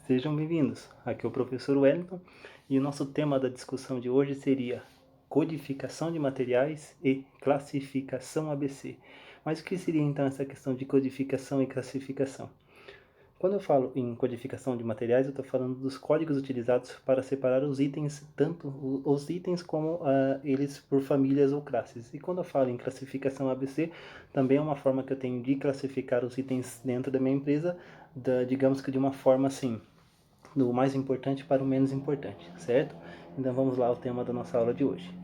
Sejam bem-vindos. Aqui é o professor Wellington e o nosso tema da discussão de hoje seria codificação de materiais e classificação ABC. Mas o que seria então essa questão de codificação e classificação? Quando eu falo em codificação de materiais, eu estou falando dos códigos utilizados para separar os itens, tanto os itens como eles por famílias ou classes. E quando eu falo em classificação ABC, também é uma forma que eu tenho de classificar os itens dentro da minha empresa, digamos que de uma forma assim, do mais importante para o menos importante, certo? Então vamos lá ao tema da nossa aula de hoje.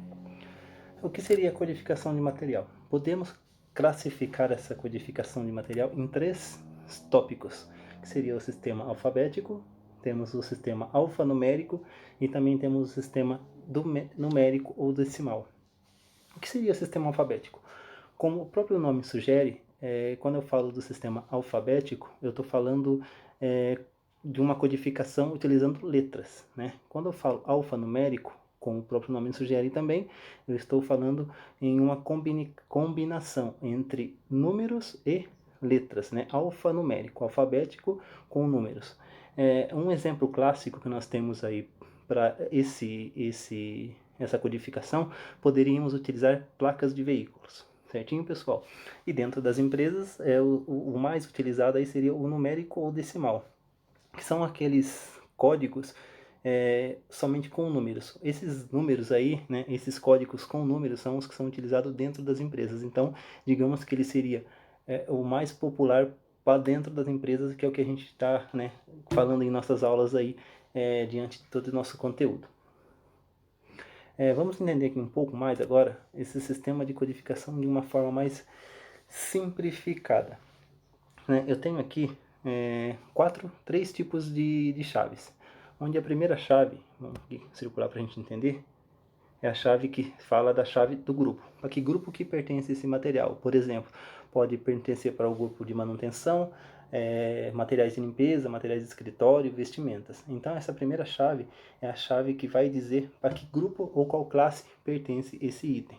O que seria a codificação de material? Podemos classificar essa codificação de material em três tópicos, que seria o sistema alfabético, temos o sistema alfanumérico e também temos o sistema numérico ou decimal. O que seria o sistema alfabético? Como o próprio nome sugere, quando eu falo do sistema alfabético, eu estou falando de uma codificação utilizando letras, né? Quando eu falo alfanumérico, como o próprio nome sugere também, eu estou falando em uma combinação entre números e letras, né? Alfanumérico, alfabético com números. Um exemplo clássico que nós temos aí para essa codificação, poderíamos utilizar placas de veículos. Certinho, pessoal? E dentro das empresas, o mais utilizado aí seria o numérico ou decimal, que são aqueles códigos somente com números. Esses números aí, né, esses códigos com números são os que são utilizados dentro das empresas. Então, digamos que ele seria o mais popular para dentro das empresas, que é o que a gente está, né, falando em nossas aulas aí, diante de todo o nosso conteúdo. Vamos entender aqui um pouco mais agora esse sistema de codificação de uma forma mais simplificada. Eu tenho aqui três tipos de chaves, onde a primeira chave, vamos aqui circular para a gente entender, é a chave que fala da chave do grupo. Para que grupo que pertence esse material? Por exemplo, pode pertencer para o grupo de manutenção, materiais de limpeza, materiais de escritório, vestimentas. Então essa primeira chave é a chave que vai dizer para que grupo ou qual classe pertence esse item.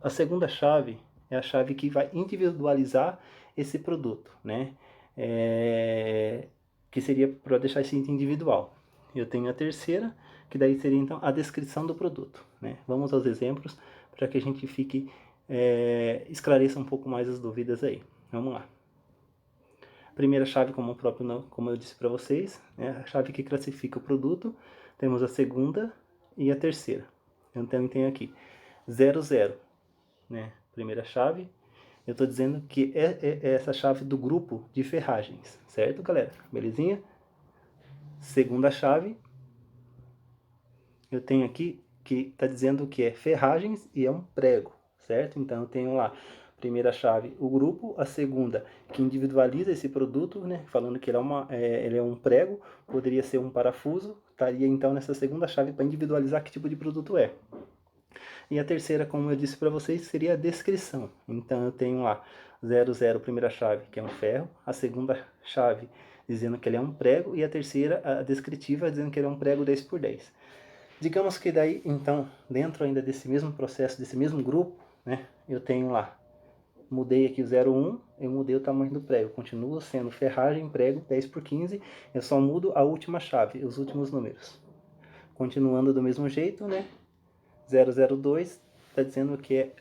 A segunda chave é a chave que vai individualizar esse produto, né? Que seria para deixar esse item individual. Eu tenho a terceira, que daí seria então a descrição do produto, né? Vamos aos exemplos para que a gente esclareça um pouco mais as dúvidas aí. Vamos lá. Primeira chave, como eu disse para vocês, é a chave que classifica o produto. Temos a segunda e a terceira. Então eu tenho aqui 00, né? Primeira chave. Eu estou dizendo que é essa chave do grupo de ferragens, certo, galera? Belezinha? Segunda chave, eu tenho aqui que está dizendo que é ferragens e é um prego, certo? Então eu tenho lá, primeira chave, o grupo, a segunda, que individualiza esse produto, né? Falando que ele é um prego, poderia ser um parafuso, estaria então nessa segunda chave para individualizar que tipo de produto é. E a terceira, como eu disse para vocês, seria a descrição. Então eu tenho lá 00, primeira chave, que é um ferro, a segunda chave dizendo que ele é um prego, e a terceira, a descritiva, dizendo que ele é um prego 10x10. Digamos que daí, então, dentro ainda desse mesmo processo, desse mesmo grupo, né, eu tenho lá, mudei aqui o 01, eu mudei o tamanho do prego, continua sendo ferragem, prego 10x15, eu só mudo a última chave, os últimos números. Continuando do mesmo jeito, né, 002 está dizendo que é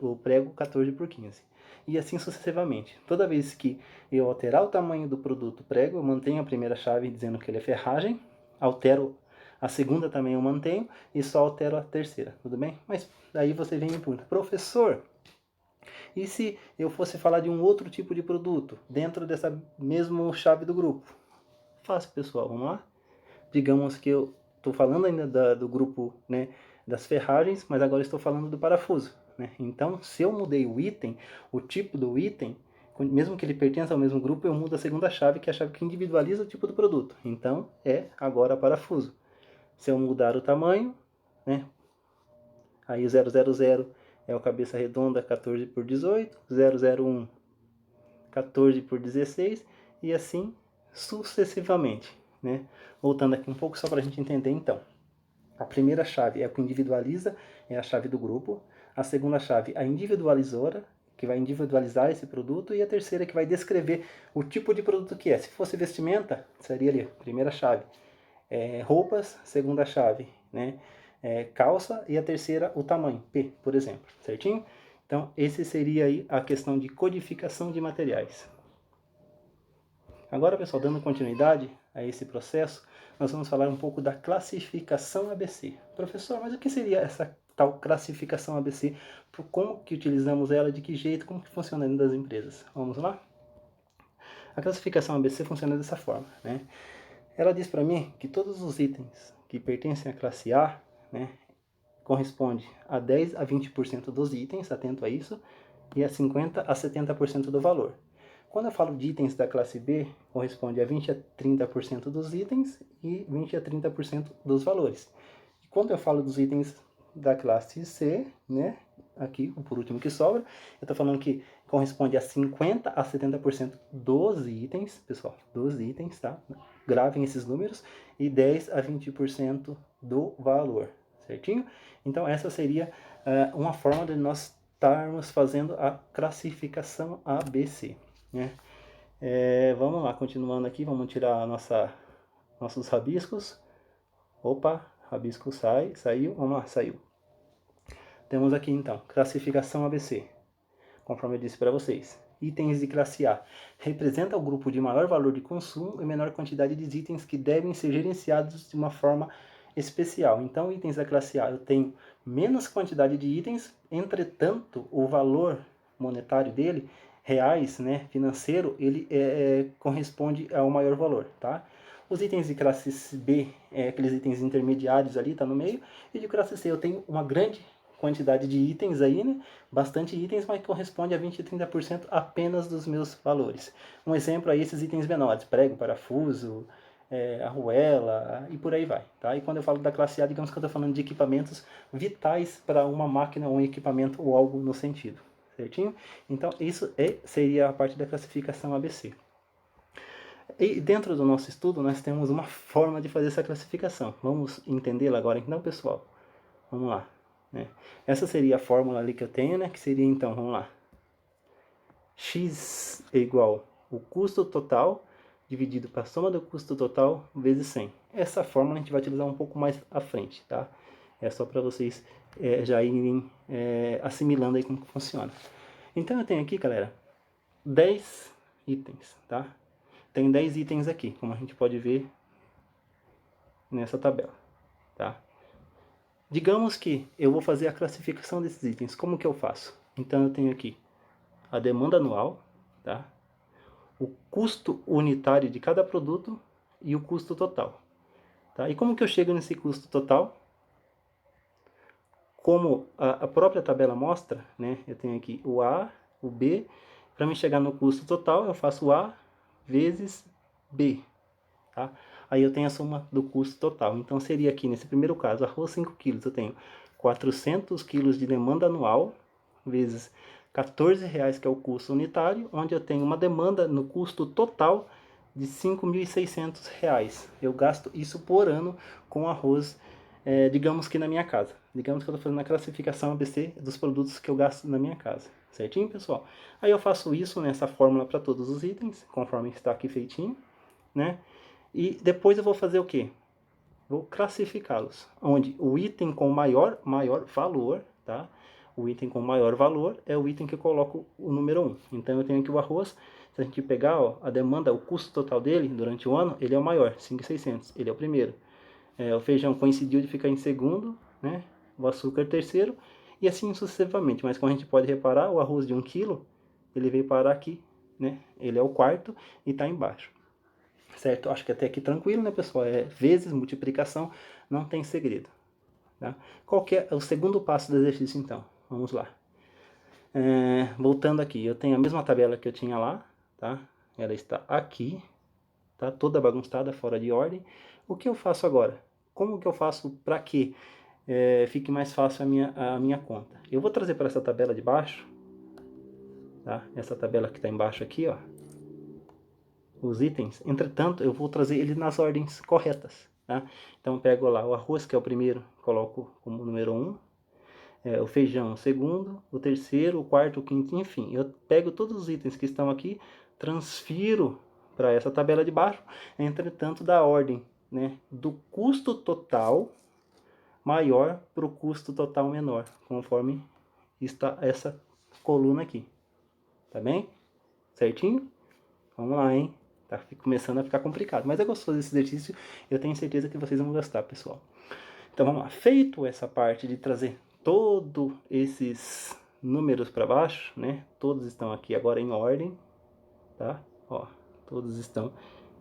o prego 14x15. E assim sucessivamente. Toda vez que eu alterar o tamanho do produto prego, eu mantenho a primeira chave dizendo que ele é ferragem, altero a segunda também eu mantenho e só altero a terceira, tudo bem? Mas aí você vem e me pergunta, professor, e se eu fosse falar de um outro tipo de produto dentro dessa mesma chave do grupo? Fácil, pessoal, vamos lá? Digamos que eu estou falando ainda do grupo, né, das ferragens, mas agora estou falando do parafuso, né? Então, se eu mudei o item, o tipo do item, mesmo que ele pertença ao mesmo grupo, eu mudo a segunda chave, que é a chave que individualiza o tipo do produto. Então, é agora parafuso. Se eu mudar o tamanho, né, aí o 000 é o cabeça redonda 14x18, 001 14x16 e assim sucessivamente, né? Voltando aqui um pouco só para a gente entender então. A primeira chave é a que individualiza, é a chave do grupo. A segunda chave, a individualizadora, que vai individualizar esse produto, e a terceira que vai descrever o tipo de produto que é. Se fosse vestimenta, seria ali, primeira chave. Roupas, segunda chave, né? Calça, e a terceira o tamanho, P, por exemplo, certinho? Então, esse seria aí a questão de codificação de materiais. Agora, pessoal, dando continuidade a esse processo, nós vamos falar um pouco da classificação ABC. Professor, mas o que seria essa tal classificação ABC? Como que utilizamos ela, de que jeito, como que funciona dentro das empresas? Vamos lá? A classificação ABC funciona dessa forma, né? Ela diz para mim que todos os itens que pertencem à classe A, né, corresponde a 10 a 20% dos itens, atento a isso, e a 50 a 70% do valor. Quando eu falo de itens da classe B, corresponde a 20 a 30% dos itens e 20 a 30% dos valores. E quando eu falo dos itens da classe C, né, aqui, o por último que sobra, eu estou falando que corresponde a 50 a 70% dos itens, pessoal, dos itens, tá? Gravem esses números, e 10 a 20% do valor, certinho? Então, essa seria uma forma de nós estarmos fazendo a classificação ABC, né? Vamos lá, continuando aqui, vamos tirar nossos rabiscos. Opa, rabisco saiu, vamos lá, saiu. Temos aqui então, classificação ABC, conforme eu disse para vocês. Itens de classe A representa o grupo de maior valor de consumo e menor quantidade de itens que devem ser gerenciados de uma forma especial. Então, itens da classe A eu tenho menos quantidade de itens, entretanto, o valor monetário dele, reais, né, financeiro, ele corresponde ao maior valor, tá? Os itens de classe B, aqueles itens intermediários ali, tá no meio, e de classe C eu tenho uma grande quantidade de itens aí, né? Bastante itens, mas corresponde a 20 a 30% apenas dos meus valores. Um exemplo aí, esses itens menores, prego, parafuso, arruela e por aí vai, tá? E quando eu falo da classe A, digamos que eu estou falando de equipamentos vitais para uma máquina ou um equipamento ou algo no sentido, certinho? Então, isso seria a parte da classificação ABC. E dentro do nosso estudo, nós temos uma forma de fazer essa classificação. Vamos entendê-la agora então, pessoal? Vamos lá. Né? Essa seria a fórmula ali que eu tenho, né? Que seria então, vamos lá. X é igual o custo total dividido para a soma do custo total vezes 100. Essa fórmula a gente vai utilizar um pouco mais à frente, tá? É só para vocês já irem assimilando aí como que funciona. Então eu tenho aqui, galera, 10 itens, tá? Tem 10 itens aqui, como a gente pode ver nessa tabela, tá? Digamos que eu vou fazer a classificação desses itens. Como que eu faço? Então eu tenho aqui a demanda anual, tá? O custo unitário de cada produto e o custo total, tá? E como que eu chego nesse custo total? Como a própria tabela mostra, né? Eu tenho aqui o A, o B. Para me chegar no custo total, eu faço A vezes B, tá? Aí eu tenho a soma do custo total. Então seria aqui, nesse primeiro caso, arroz 5 kg, eu tenho 400 kg de demanda anual, vezes R$14,00, que é o custo unitário, onde eu tenho uma demanda no custo total de R$5.600. Eu gasto isso por ano com arroz, digamos que na minha casa. Digamos que eu estou fazendo a classificação ABC dos produtos que eu gasto na minha casa. Certinho, pessoal? Aí eu faço isso nessa fórmula para todos os itens, conforme está aqui feitinho, né? E depois eu vou fazer o quê? Vou classificá-los, onde o item com maior valor, tá? O item com maior valor é o item que eu coloco o número 1. Então eu tenho aqui o arroz, se a gente pegar a demanda, o custo total dele durante o ano, ele é o maior, 5.600, ele é o primeiro. O feijão coincidiu de ficar em segundo, né? O açúcar terceiro, e assim sucessivamente. Mas como a gente pode reparar, o arroz de 1 kg, ele veio parar aqui, né? Ele é o quarto e está embaixo. Certo? Acho que até aqui tranquilo, né, pessoal? Vezes, multiplicação, não tem segredo. Tá? Qual que é o segundo passo do exercício, então? Vamos lá. Voltando aqui, eu tenho a mesma tabela que eu tinha lá, tá? Ela está aqui, tá? Toda bagunçada, fora de ordem. O que eu faço agora? Como que eu faço para que fique mais fácil a minha conta? Eu vou trazer para essa tabela de baixo, tá? Essa tabela que está embaixo aqui, ó. Os itens, entretanto, eu vou trazer ele nas ordens corretas, tá? Então eu pego lá o arroz, que é o primeiro, coloco como número 1, o feijão o segundo, o terceiro, o quarto, o quinto, enfim. Eu pego todos os itens que estão aqui, transfiro para essa tabela de baixo, entretanto da ordem, né, do custo total maior para o custo total menor, conforme está essa coluna aqui. Tá bem? Certinho? Vamos lá, hein? Tá começando a ficar complicado, mas é gostoso esse exercício. Eu tenho certeza que vocês vão gostar, pessoal. Então vamos lá. Feito essa parte de trazer todos esses números para baixo, né? Todos estão aqui agora em ordem, tá? Ó, todos estão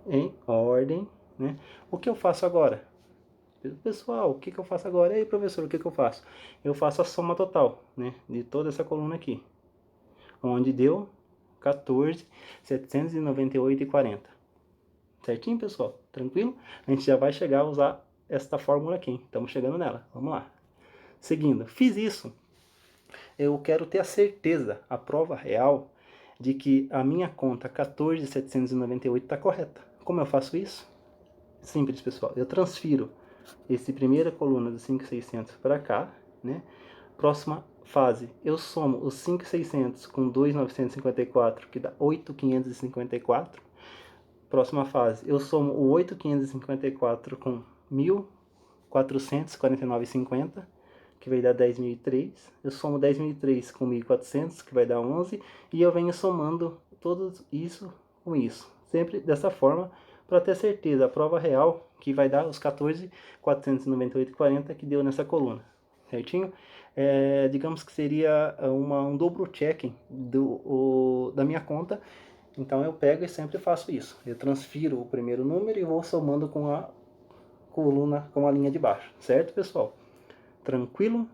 em ordem, né? O que eu faço agora? Pessoal, o que eu faço agora? E aí, professor, o que eu faço? Eu faço a soma total, né? De toda essa coluna aqui, onde deu 14.798,40. Certinho, pessoal? Tranquilo? A gente já vai chegar a usar esta fórmula aqui. Estamos chegando nela. Vamos lá. Seguindo, fiz isso. Eu quero ter a certeza, a prova real, de que a minha conta 14.798 está correta. Como eu faço isso? Simples, pessoal. Eu transfiro essa primeira coluna dos 5.600 para cá, né? Próxima fase, eu somo os 5.600 com 2.954, que dá 8.554. Próxima fase, eu somo o 8.554 com 1.449,50, que vai dar 10.003. Eu somo 10.003 com 1.400, que vai dar 11. E eu venho somando tudo isso com isso. Sempre dessa forma, para ter certeza, a prova real, que vai dar os 14.498,40 que deu nessa coluna. Certinho? Digamos que seria um double checking da minha conta. Então eu pego e sempre faço isso. Eu transfiro o primeiro número e vou somando com a coluna, com a linha de baixo. Certo, pessoal? Tranquilo?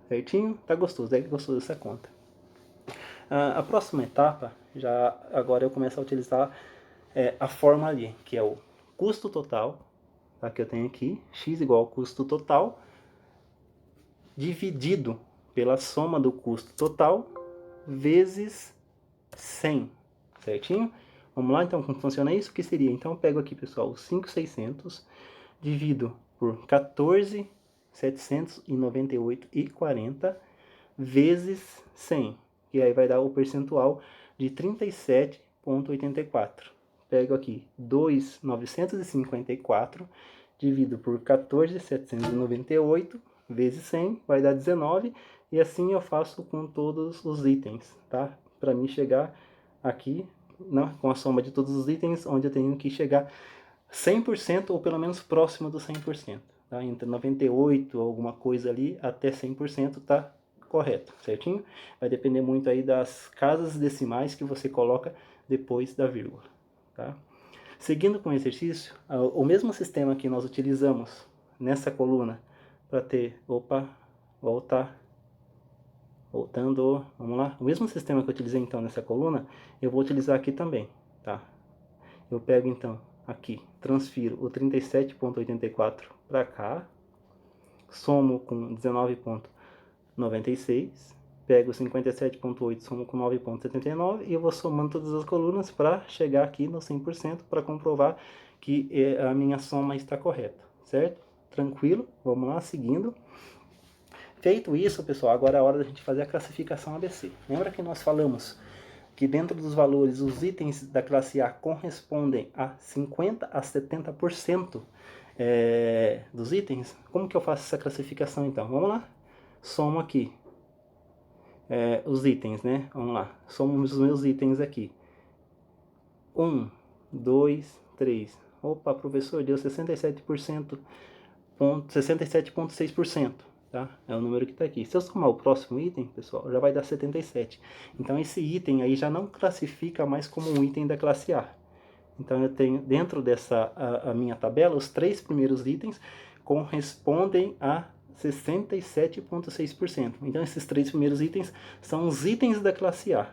Certinho? Tá gostoso, é gostoso essa conta. A próxima etapa, já agora eu começo a utilizar a fórmula ali, que é o custo total, tá, que eu tenho aqui, x igual ao custo total, dividido pela soma do custo total, vezes 100, certinho? Vamos lá, então, como funciona isso? O que seria? Então, eu pego aqui, pessoal, os 5.600, divido por 14.798,40 vezes 100, que aí vai dar o percentual de 37,84. Pego aqui 2.954, divido por 14.798 vezes 100, vai dar 19, e assim eu faço com todos os itens, tá? Para mim chegar aqui, né, com a soma de todos os itens, onde eu tenho que chegar 100% ou pelo menos próximo do 100%. Tá? Entre 98, alguma coisa ali, até 100% tá correto, certinho? Vai depender muito aí das casas decimais que você coloca depois da vírgula, tá? Seguindo com o exercício, o mesmo sistema que nós utilizamos nessa coluna para ter, voltando, vamos lá, o mesmo sistema que eu utilizei então nessa coluna, eu vou utilizar aqui também, tá? Eu pego então aqui, transfiro o 37,84 para cá, somo com 19,96, pego 57,8, somo com 9,79 e eu vou somando todas as colunas para chegar aqui no 100% para comprovar que a minha soma está correta, certo? Tranquilo? Vamos lá, seguindo. Feito isso, pessoal, agora é a hora da gente fazer a classificação ABC. Lembra que nós falamos que dentro dos valores os itens da classe A correspondem a 50% a 70% dos itens? Como que eu faço essa classificação então? Vamos lá? Somo aqui os itens, né? Vamos lá. Somo os meus itens aqui. 1, 2, 3. Opa, professor, deu 67,6%. Tá? É o número que está aqui. Se eu somar o próximo item, pessoal, já vai dar 77. Então esse item aí já não classifica mais como um item da classe A. Então eu tenho dentro dessa a minha tabela, os 3 primeiros itens correspondem a 67,6%. Então esses 3 primeiros itens são os itens da classe A.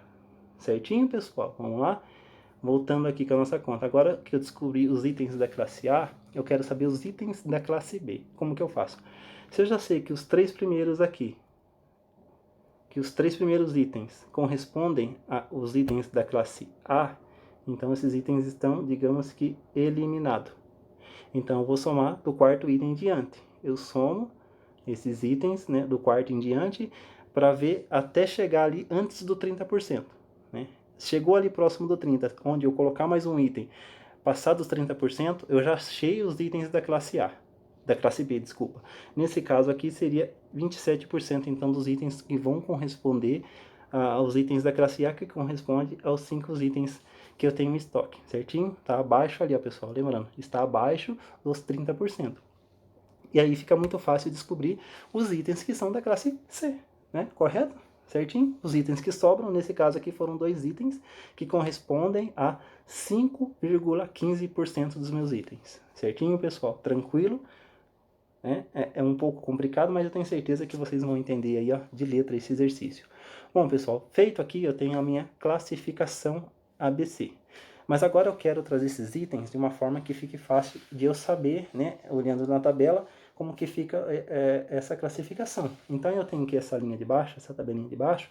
Certinho, pessoal? Vamos lá? Voltando aqui com a nossa conta. Agora que eu descobri os itens da classe A, eu quero saber os itens da classe B. Como que eu faço? Se eu já sei que os 3 primeiros aqui, que os 3 primeiros itens correspondem aos itens da classe A, então esses itens estão, digamos que, eliminados. Então eu vou somar do quarto item em diante. Eu somo esses itens, né, do quarto em diante, para ver até chegar ali antes do 30%. Né? Chegou ali próximo do 30%, onde eu colocar mais um item, passar dos 30%, eu já achei os itens da classe A. Da classe B, desculpa. Nesse caso aqui seria 27% então dos itens que vão corresponder aos itens da classe A, que corresponde aos 5 itens que eu tenho em estoque, certinho? Tá abaixo ali, ó, pessoal, lembrando, está abaixo dos 30%. E aí fica muito fácil descobrir os itens que são da classe C, né? Correto? Certinho? Os itens que sobram, nesse caso aqui, foram 2 itens que correspondem a 5,15% dos meus itens. Certinho, pessoal? Tranquilo? É um pouco complicado, mas eu tenho certeza que vocês vão entender aí, ó, de letra esse exercício. Bom, pessoal, feito aqui, eu tenho a minha classificação ABC. Mas agora eu quero trazer esses itens de uma forma que fique fácil de eu saber, né, olhando na tabela, como que fica essa classificação. Então eu tenho aqui essa linha de baixo, essa tabelinha de baixo,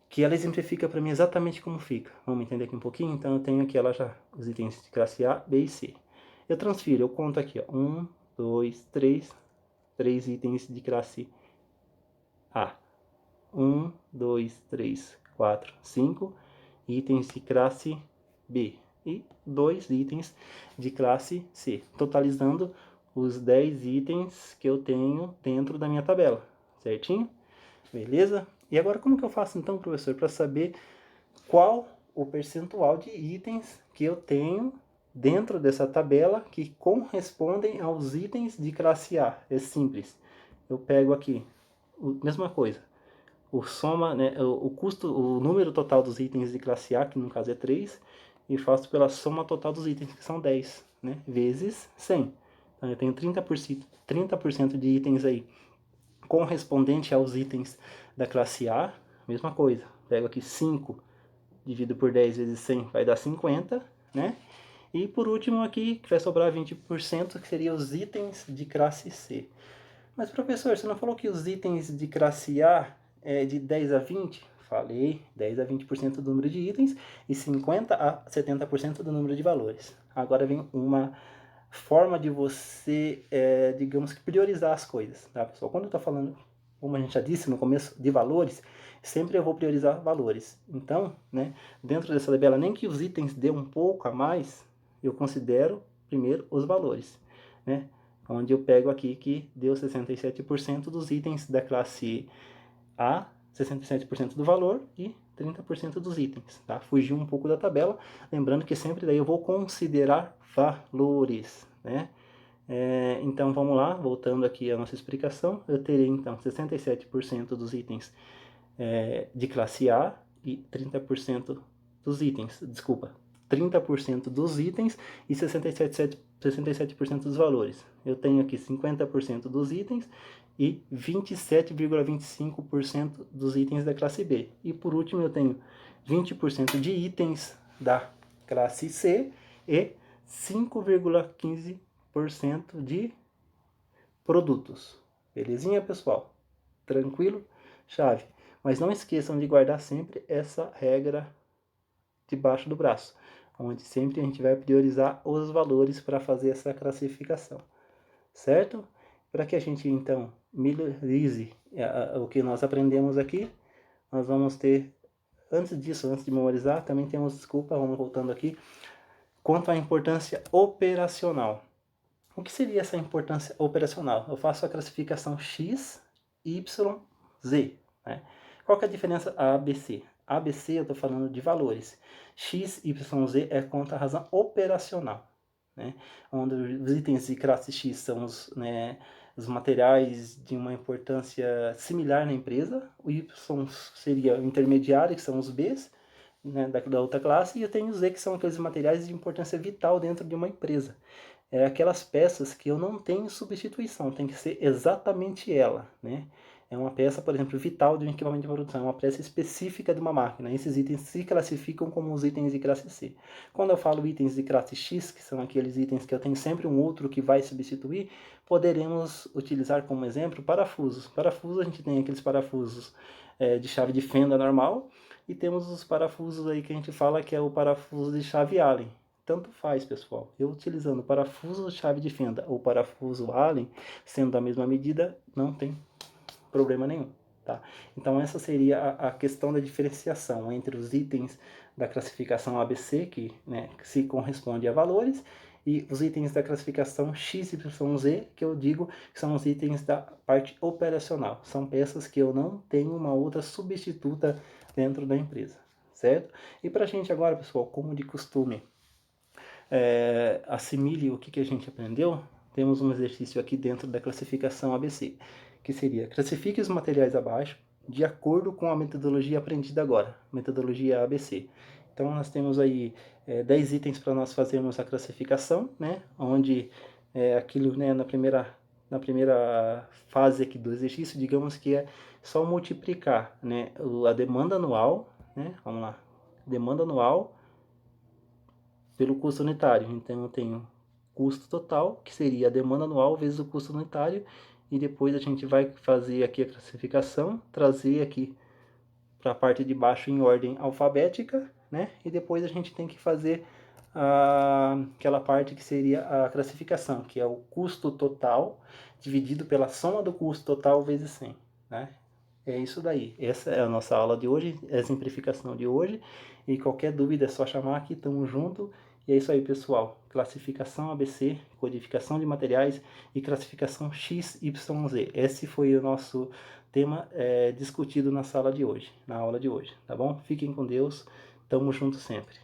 que ela exemplifica para mim exatamente como fica. Vamos entender aqui um pouquinho? Então eu tenho aqui ela já, os itens de classe A, B e C. Eu transfiro, eu conto aqui, ó, 1, 2, 3 itens de classe A. 1, 2, 3, 4, 5 itens de classe B e 2 itens de classe C, totalizando os 10 itens que eu tenho dentro da minha tabela, certinho? Beleza? E agora como que eu faço então, professor, para saber qual o percentual de itens que eu tenho dentro dessa tabela que correspondem aos itens de classe A? É simples. Eu pego aqui, mesma coisa, o soma, né, o custo, o número total dos itens de classe A, que no caso é 3, e faço pela soma total dos itens, que são 10, né, vezes 100. Então eu tenho 30% de itens aí correspondente aos itens da classe A, mesma coisa. Pego aqui 5, divido por 10 vezes 100, vai dar 50, né? E por último aqui, que vai sobrar 20%, que seria os itens de classe C. Mas professor, você não falou que os itens de classe A é de 10 a 20? Falei, 10 a 20% do número de itens e 50 a 70% do número de valores. Agora vem uma forma de você, digamos que priorizar as coisas, tá, pessoal? Quando eu estou falando, como a gente já disse no começo, de valores, sempre eu vou priorizar valores. Então, né, dentro dessa tabela, nem que os itens dê um pouco a mais, eu considero primeiro os valores, né? Onde eu pego aqui que deu 67% dos itens da classe A, 67% do valor e 30% dos itens, tá? Fugi um pouco da tabela, lembrando que sempre daí eu vou considerar valores, né? Então vamos lá, voltando aqui à nossa explicação, eu terei então 67% dos itens de classe A e 30% dos itens, desculpa, 30% dos itens e 67% dos valores. Eu tenho aqui 50% dos itens e 27,25% dos itens da classe B. E por último eu tenho 20% de itens da classe C e 5,15% de produtos. Belezinha, pessoal? Tranquilo? Chave. Mas não esqueçam de guardar sempre essa regra debaixo do braço, onde sempre a gente vai priorizar os valores para fazer essa classificação, certo? Para que a gente então memorize o que nós aprendemos aqui, nós vamos ter, antes disso, antes de memorizar, também temos, desculpa, vamos voltando aqui, quanto à importância operacional. O que seria essa importância operacional? Eu faço a classificação X, Y, Z, né? Qual que é a diferença ABC? ABC eu estou falando de valores. X, Y, Z é quanto à razão operacional, né? Onde os itens de classe X são os materiais de uma importância similar na empresa. O Y seria o intermediário, que são os Bs, né, da outra classe. E eu tenho os Z, que são aqueles materiais de importância vital dentro de uma empresa. Aquelas peças que eu não tenho substituição, tem que ser exatamente ela, né? É uma peça, por exemplo, vital de um equipamento de produção, é uma peça específica de uma máquina. Esses itens se classificam como os itens de classe C. Quando eu falo itens de classe X, que são aqueles itens que eu tenho sempre um outro que vai substituir, poderemos utilizar como exemplo parafusos. Parafusos, a gente tem aqueles parafusos de chave de fenda normal, e temos os parafusos aí que a gente fala que é o parafuso de chave Allen. tanto faz, pessoal. Eu utilizando parafuso chave de fenda ou parafuso Allen, sendo da mesma medida, não tem problema nenhum. Tá? Então essa seria a questão da diferenciação entre os itens da classificação ABC, que, né, que se corresponde a valores, e os itens da classificação XYZ, que eu digo que são os itens da parte operacional. São peças que eu não tenho uma outra substituta dentro da empresa, certo? E para a gente agora, pessoal, como de costume, assimile o que a gente aprendeu, temos um exercício aqui dentro da classificação ABC, que seria: classifique os materiais abaixo de acordo com a metodologia aprendida agora, metodologia ABC. Então nós temos aí 10 itens para nós fazermos a classificação, né? Onde aquilo, né, na primeira fase aqui do exercício, digamos que é só multiplicar, né, a demanda anual, né? Vamos lá, demanda anual pelo custo unitário. Então eu tenho custo total, que seria a demanda anual vezes o custo unitário, e depois a gente vai fazer aqui a classificação, trazer aqui para a parte de baixo em ordem alfabética, né? E depois a gente tem que fazer aquela parte que seria a classificação, que é o custo total dividido pela soma do custo total vezes 100, né? É isso daí. Essa é a nossa aula de hoje, é a simplificação de hoje. E qualquer dúvida é só chamar aqui, tamo junto. E é isso aí, pessoal. Classificação ABC, codificação de materiais e classificação XYZ. Esse foi o nosso tema discutido na sala de hoje, na aula de hoje, tá bom? Fiquem com Deus, tamo junto sempre.